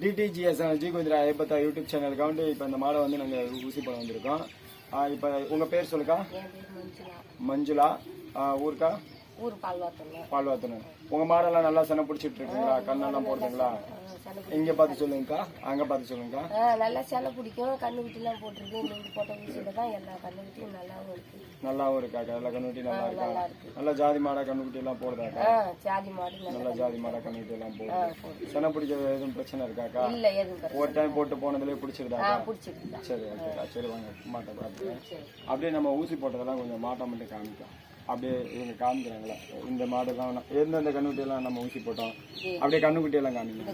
டிடிஜிஎஸ்என்ஜி கொஞ்சம் ஐபத்தா யூடியூப் சேனலுக்கு வந்து இப்போ இந்த மாடை வந்து நாங்கள் ஊசி போட வந்திருக்கோம். இப்போ உங்கள் பேர் சொல்லுக்கா? மஞ்சுளா. ஊருக்கா? ஊர் பால்வாத்தனம். உங்கள் மாடெல்லாம் நல்லா செனை பிடிச்சிட்டு இருக்குங்களா? கண்ணெல்லாம் போடுதுங்களா? இங்கே பார்த்து சொல்லுங்கக்கா, அங்கே பார்த்து சொல்லுங்கக்கா. நல்லா செனை பிடிக்கும். கண்ணுக்குட்டிலாம் போட்டிருக்கு. நீங்கள் போட்ட ஊசியில தான் எல்லா கண்ணுக்குட்டியும் நல்லாவும் இருக்கு. நல்லாவும் இருக்காக்கா? எல்லா கண்ணுக்குட்டி நல்லா இருக்கா? நல்லா ஜாதி மாடா கண்ணுக்குட்டி எல்லாம் போடுதாக்கா? ஜாதி மாடு நல்லா ஜாதி மாடா கண்ணுக்குட்டி எல்லாம் போடுது. செனை பிடிக்கிறது எதுவும் பிரச்சனை இருக்காக்கா? இல்ல, எதுவும் ஒரு டைம் போட்டு போனதுலேயே பிடிச்சிருதாக்கா? பிடிச்சிருக்கு. சரி, ஓகேக்கா. சரி, வாங்க மாட்டை பார்த்து அப்படியே நம்ம ஊசி போட்டதெல்லாம் கொஞ்சம் மாட்டை மட்டும் காமிக்கலாம். அப்படியே இவங்க காமிக்கிறாங்களா இந்த மாடுலாம் எந்தெந்த கண்ணுக்குட்டி எல்லாம் நம்ம ஊசி போட்டோம்? அப்படியே கண்ணுக்குட்டி எல்லாம் காமிக்கலாம்.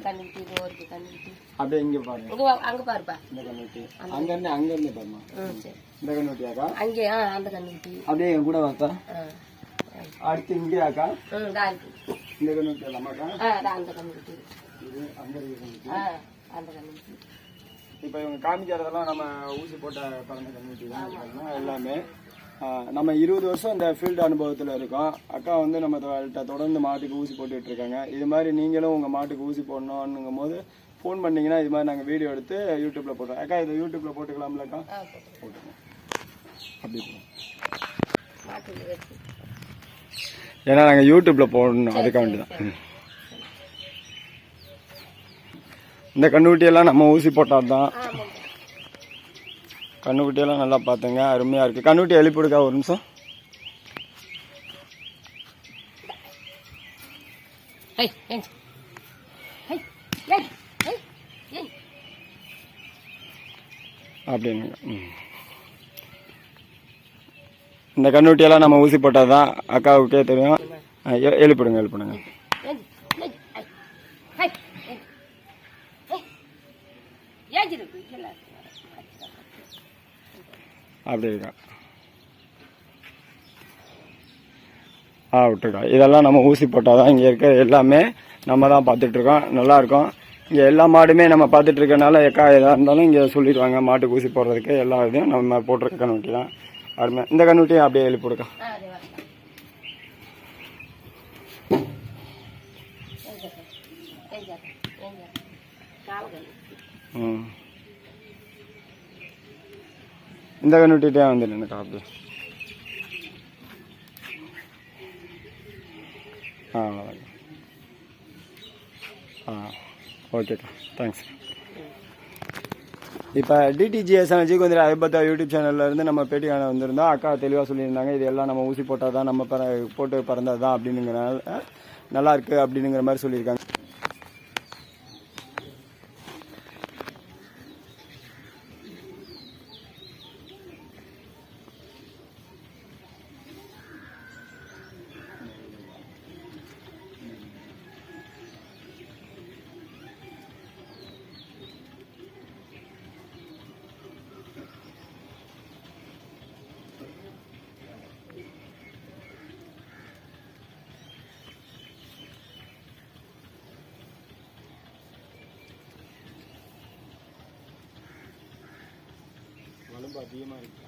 அப்படியே இங்க பாருங்க, அங்க பாருப்பா. இந்த கண்ணுக்குட்டி அங்க இருந்து பாருமா. இந்த கண்ணுக்குட்டியாக்கா? அங்கே அந்த கண்ணுக்குட்டி அப்படியே என் கூட வாக்கா. அடுத்து இங்கேயாக்கா? இந்த கண்ணுக்குட்டி எல்லாமாக்கா? அந்த கண்ணுக்குட்டி இது அங்க இருக்கு. அந்த கண்ணுக்குட்டி இப்ப இவங்க காமிக்கிறதெல்லாம் நம்ம ஊசி போட்ட பிறந்த கண்ணுக்குட்டி தான் எல்லாமே. நம்ம 20 வருஷம் இந்த ஃபீல்டு அனுபவத்தில் இருக்கோம். அக்கா வந்து நம்ம தொடர்ந்து மாட்டுக்கு ஊசி போட்டுட்டு இருக்காங்க. இது மாதிரி நீங்களும் உங்கள் மாட்டுக்கு ஊசி போடணுங்கும் போது ஃபோன் பண்ணிங்கன்னா இது மாதிரி நாங்கள் வீடியோ எடுத்து யூடியூப்பில் போடுறோம். அக்கா இது யூடியூப்பில் போட்டுக்கலாம்லக்கா? போட்டுக்கோங்க. அப்படி ஏன்னா நாங்கள் யூடியூப்பில் போடணும், அதுக்காக வேண்டி தான். இந்த கண்ணுக்குட்டியெல்லாம் நம்ம ஊசி போட்டால் தான். கண்ணுக்குட்டியெல்லாம் நல்லா பார்த்துங்க, அருமையாக இருக்குது. கண்ணுக்குட்டி எழுப்பிடுக்கா ஒரு நிமிஷம். அப்படிங்க. இந்த கண்ணுக்குட்டியெல்லாம் நம்ம ஊசி போட்டால் தான் அக்காவுக்கே தெரியும். எழுப்பிடுங்க. அப்படி இருக்கா? விட்டுருக்கா. இதெல்லாம் நம்ம ஊசி போட்டால் தான். இங்கே இருக்க எல்லாமே நம்ம தான் பார்த்துட்ருக்கோம். நல்லாயிருக்கும். இங்கே எல்லா மாடுமே நம்ம பார்த்துட்டு இருக்கனால எக்கா எதாக இருந்தாலும் இங்கே சொல்லிடுவாங்க மாட்டுக்கு ஊசி போடுறதுக்கு. எல்லா இதையும் நம்ம போட்டிருக்க கண்ணுக்குட்டி தான் அருமை. இந்த கண்ணுக்குட்டியும் அப்படியே எழுப்பிடுக்கா. இந்த கண்ணுட்டிகிட்டே வந்து நின்றுக்கா. அப்படி ஓகேக்கா, தேங்க்ஸ். இப்போ டிடிஜிஎஸ்என்ஜி கொஞ்சம் ஐபத்தா யூடியூப் சேனல்ல இருந்து நம்ம பேட்டி காண வந்திருந்தோம். அக்கா தெளிவாக சொல்லியிருந்தாங்க இதெல்லாம் நம்ம ஊசி போட்டால் தான் நம்ம போட்டு பறந்தது தான் அப்படின்னுங்கிறனால நல்லா இருக்கு அப்படின்னுங்கிற மாதிரி சொல்லியிருக்காங்க. ரொம்ப அதிகமாக இருக்கு.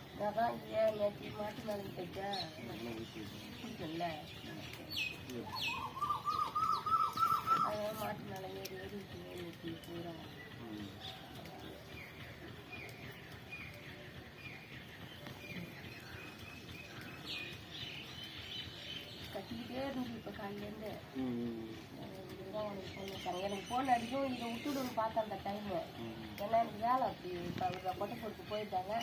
மாட்டு மேலே பூரா கட்டிக்கிட்டே இருந்து இப்போ காலையிலேருந்து எனக்கு போன் அடிக்கும். இதை விட்டுடுன்னு பார்த்தேன் அந்த டைமு. ஏன்னா எனக்கு வேலை அப்படி இப்போ அவங்க கொட்டைப்பொறுக்கு போயிட்டாங்க.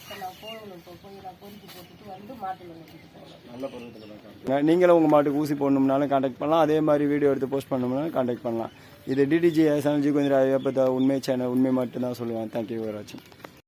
இப்போ நான் போகணும். இப்போ போய் நான் பொறுக்கி போட்டுட்டு வந்து மாட்டில் வச்சுட்டு போகணும். நல்ல பருவத்தில் நீங்களும் உங்கள் மாட்டுக்கு ஊசி போடணும்னாலும் கான்டாக்ட் பண்ணலாம். அதே மாதிரி வீடியோ எடுத்து போஸ்ட் பண்ணணும்னாலும் கான்டாக்ட் பண்ணலாம். இது டிடிஜிஎஸ்என்ஜி கொஞ்சம் உண்மை சேனல், உண்மை மட்டும்தான் சொல்லுவேன். தேங்க்யூ ஃபார் வாட்சிங்.